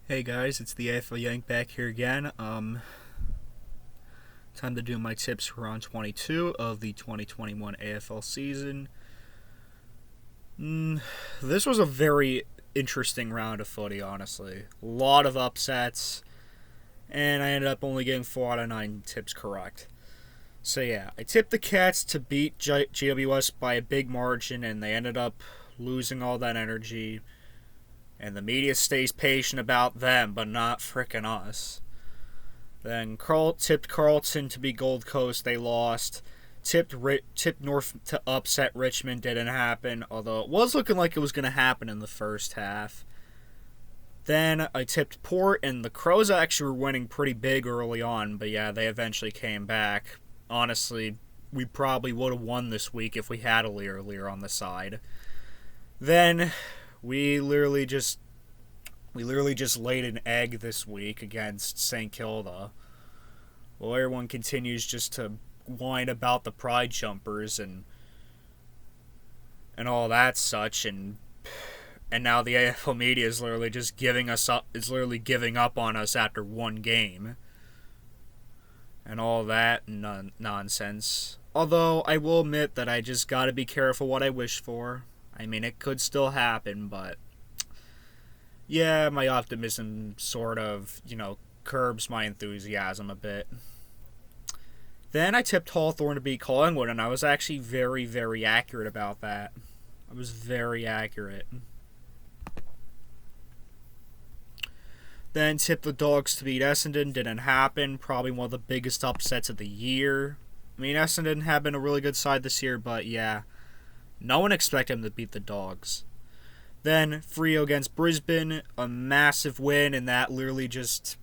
Hey guys, it's the AFL Yank back here again. Time to do my tips for round 22 of the 2021 AFL season. This was a very interesting round of footy, honestly. A lot of upsets, and I ended up only getting 4 out of 9 tips correct. So yeah, I tipped the Cats to beat GWS by a big margin, and they ended up losing all that energy. And the media stays patient about them, but not frickin' us. Then tipped Carlton to beat Gold Coast, they lost. Tipped North to upset Richmond, didn't happen, although it was looking like it was going to happen in the first half. Then I tipped Port, and the Crows actually were winning pretty big early on, but yeah, they eventually came back. Honestly, we probably would have won this week if we had a lead earlier on the side. Then we literally just laid an egg this week against St. Kilda. Well, everyone continues just to whine about the pride jumpers and all that such, and now the AFL media is literally just giving up on us after one game and all that nonsense. Although I will admit that I just gotta be careful what I wish for. I mean, it could still happen, but yeah, my optimism sort of, curbs my enthusiasm a bit. Then I tipped Hawthorn to beat Collingwood, and I was actually very, very accurate about that. I was very accurate. Then tipped the Dogs to beat Essendon, didn't happen. Probably one of the biggest upsets of the year. I mean, Essendon have been a really good side this year, but yeah, no one expected them to beat the Dogs. Then Freo against Brisbane, a massive win, and that literally just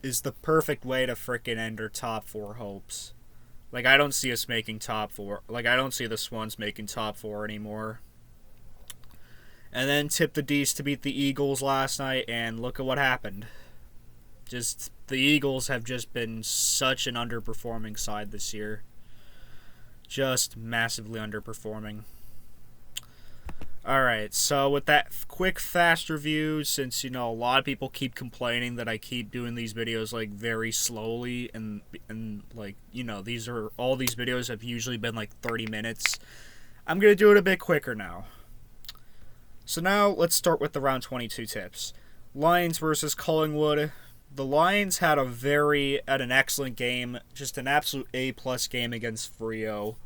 is the perfect way to frickin' end our top 4 hopes. Like, I don't see us making top 4. Like, I don't see the Swans making top 4 anymore. And then tipped the D's to beat the Eagles last night, and look at what happened. Just, the Eagles have just been such an underperforming side this year. Just massively underperforming. Alright, so with that quick, fast review, since, a lot of people keep complaining that I keep doing these videos, very slowly, and all these videos have usually been, 30 minutes, I'm going to do it a bit quicker now. So now, let's start with the round 22 tips. Lions versus Collingwood. The Lions had an excellent game, just an absolute A-plus game against Freo.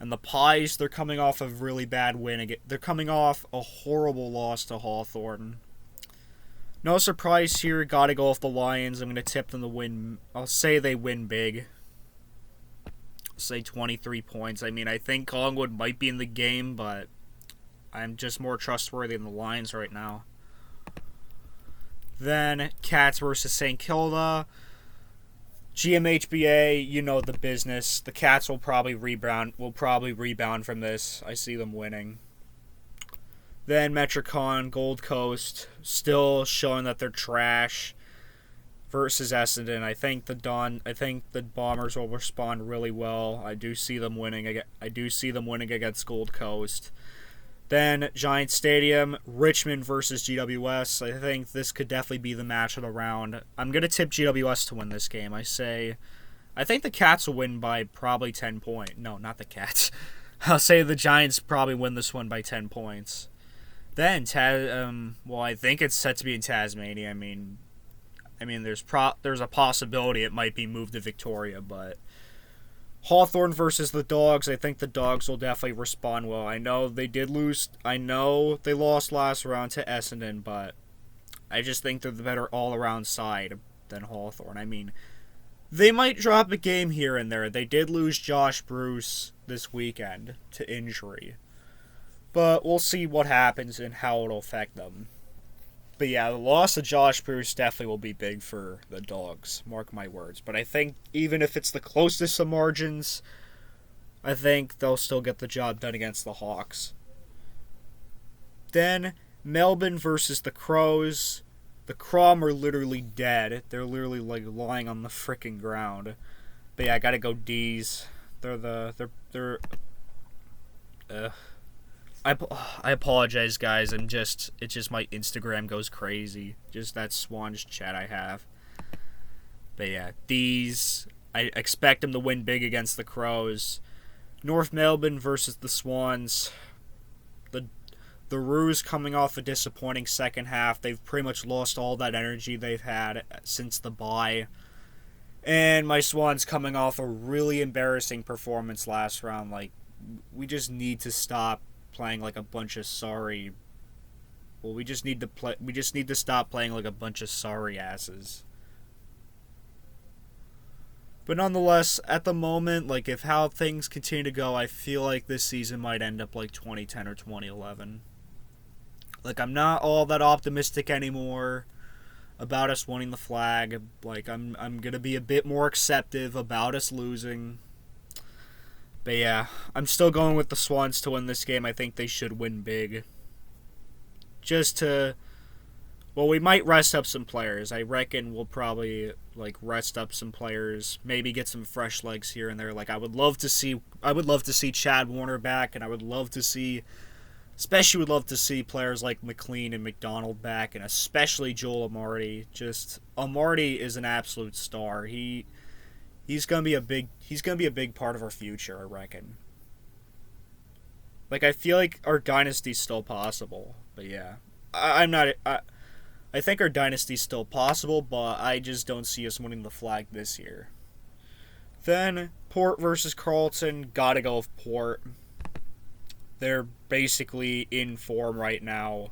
And the Pies, they're coming off a really bad win. They're coming off a horrible loss to Hawthorn. No surprise here, gotta go with the Lions. I'm going to tip them to win. I'll say they win big. I'll say 23 points. I mean, I think Collingwood might be in the game, but I'm just more trustworthy than the Lions right now. Then, Cats versus St. Kilda. GMHBA, the business. The Cats will probably rebound from this. I see them winning. Then Metricon, Gold Coast, still showing that they're trash. Versus Essendon. I think the Bombers will respond really well. I do see them winning against Gold Coast. Then Giant Stadium, Richmond versus GWS. I think this could definitely be the match of the round. I'm going to tip GWS to win this game. I think the Cats will win by probably 10 points. No, not the Cats. I'll say the Giants probably win this one by 10 points. Then, I think it's set to be in Tasmania. I mean, there's a possibility it might be moved to Victoria, but Hawthorn versus the Dogs. I think the Dogs will definitely respond well. I know they did lose. I know they lost last round to Essendon, but I just think they're the better all-around side than Hawthorn. I mean, they might drop a game here and there. They did lose Josh Bruce this weekend to injury. But we'll see what happens and how it'll affect them. But yeah, the loss of Josh Bruce definitely will be big for the Dogs. Mark my words. But I think even if it's the closest of margins, I think they'll still get the job done against the Hawks. Then, Melbourne versus the Crows. The Crom are literally dead. They're literally lying on the frickin' ground. But yeah, I gotta go D's. I apologize, guys. It's just my Instagram goes crazy. Just that Swans chat I have. But yeah, I expect them to win big against the Crows. North Melbourne versus the Swans. The Roos coming off a disappointing second half. They've pretty much lost all that energy they've had since the bye. And my Swans coming off a really embarrassing performance last round. Like, we just need to stop playing like a bunch of sorry. Well, we just need to stop playing like a bunch of sorry asses. But nonetheless, at the moment, like if how things continue to go, I feel like this season might end up like 2010 or 2011. Like I'm not all that optimistic anymore about us winning the flag. Like I'm gonna be a bit more acceptive about us losing. But yeah, I'm still going with the Swans to win this game. I think they should win big. Well, we might rest up some players. I reckon we'll probably like rest up some players, maybe get some fresh legs here and there. Like I would love to see Chad Warner back, and especially would love to see players like McLean and McDonald back, and especially Joel Amarty. Just Amarty is an absolute star. He's gonna be a big part of our future, I reckon. Like I feel like our dynasty's still possible, but yeah, I think our dynasty's still possible, but I just don't see us winning the flag this year. Then Port versus Carlton, gotta go with Port. They're basically in form right now.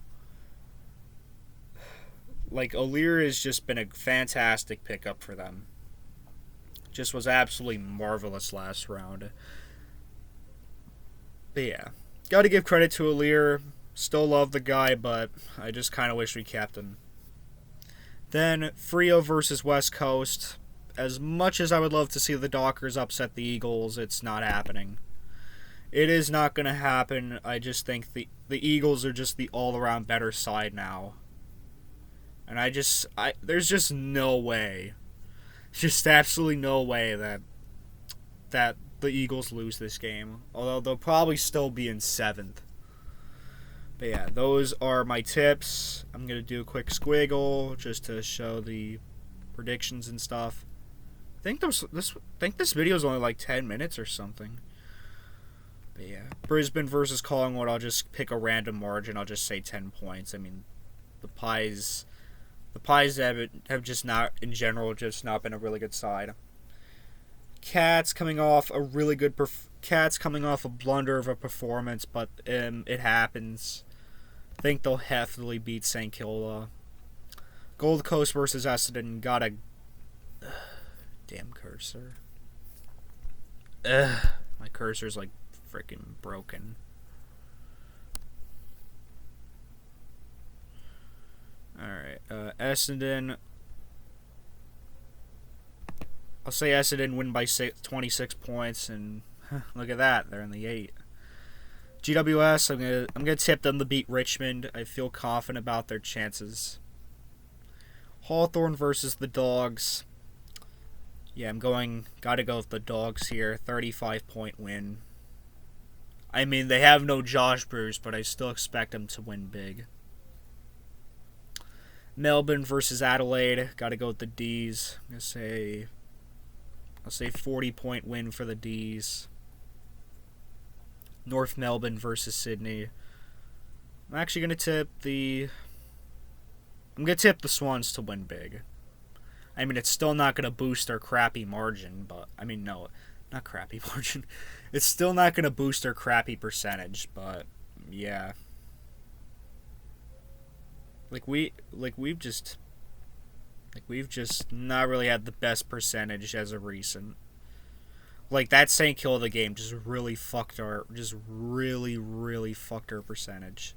Like O'Leary has just been a fantastic pickup for them. Just was absolutely marvelous last round. But yeah, gotta give credit to O'Leary. Still love the guy, but I just kind of wish we kept him. Then Freo versus West Coast. As much as I would love to see the Dockers upset the Eagles, it's not happening. It is not going to happen. I just think the Eagles are just the all-around better side now. And there's just no way. Just absolutely no way that the Eagles lose this game. Although they'll probably still be in 7th. But yeah, those are my tips. I'm going to do a quick squiggle just to show the predictions and stuff. I think this video is only like 10 minutes or something. But yeah, Brisbane versus Collingwood, I'll just pick a random margin. I'll just say 10 points. I mean, the Pies have just not, in general, just not been a really good side. Cats coming off a blunder of a performance, but it happens. I think they'll heavily beat St. Kilda. Gold Coast versus Essendon, got a damn cursor. My cursor's like freaking broken. Alright, Essendon. I'll say Essendon win by 26 points, and look at that, they're in the 8. GWS, I'm gonna tip them to beat Richmond. I feel confident about their chances. Hawthorn versus the Dogs. Yeah, gotta go with the Dogs here. 35-point win. I mean, they have no Josh Bruce, but I still expect them to win big. Melbourne versus Adelaide. Gotta go with the D's. I'll say 40-point win for the D's. North Melbourne versus Sydney. I'm actually going to tip the Swans to win big. I mean, it's still not going to boost their crappy margin, but I mean, no, not crappy margin. It's still not going to boost their crappy percentage, but yeah. We've just not really had the best percentage as of recent. Like that St. Kilda game just really fucked our percentage.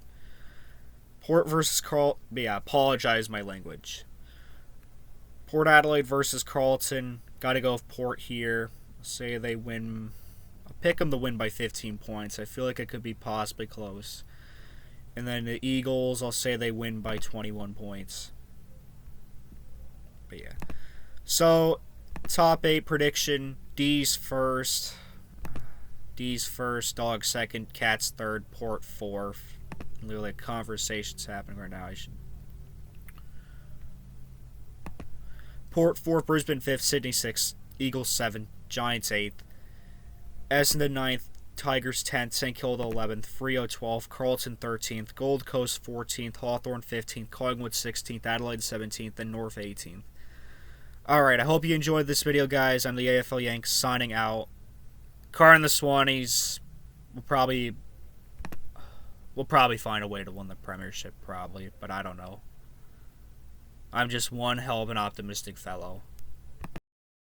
Port versus Carlton. Yeah, apologize my language. Port Adelaide versus Carlton. Got to go with Port here. Say they win. I'll pick them to win by 15 points. I feel like it could be possibly close. And then the Eagles, I'll say they win by 21 points. But yeah. So, top 8 prediction. D's first. D's first, Dogs second, Cats third, Port fourth. Literally, conversations happening right now. Port fourth, Brisbane fifth, Sydney sixth, Eagles seventh, Giants eighth, Essendon ninth, Tigers 10th, St Kilda 11th, Freo 12th, Carlton 13th, Gold Coast 14th, Hawthorn 15th, Collingwood 16th, Adelaide 17th, and North 18th. Alright, I hope you enjoyed this video, guys. I'm the AFL Yank signing out. Car and the Swannies will probably find a way to win the premiership, probably, but I don't know. I'm just one hell of an optimistic fellow.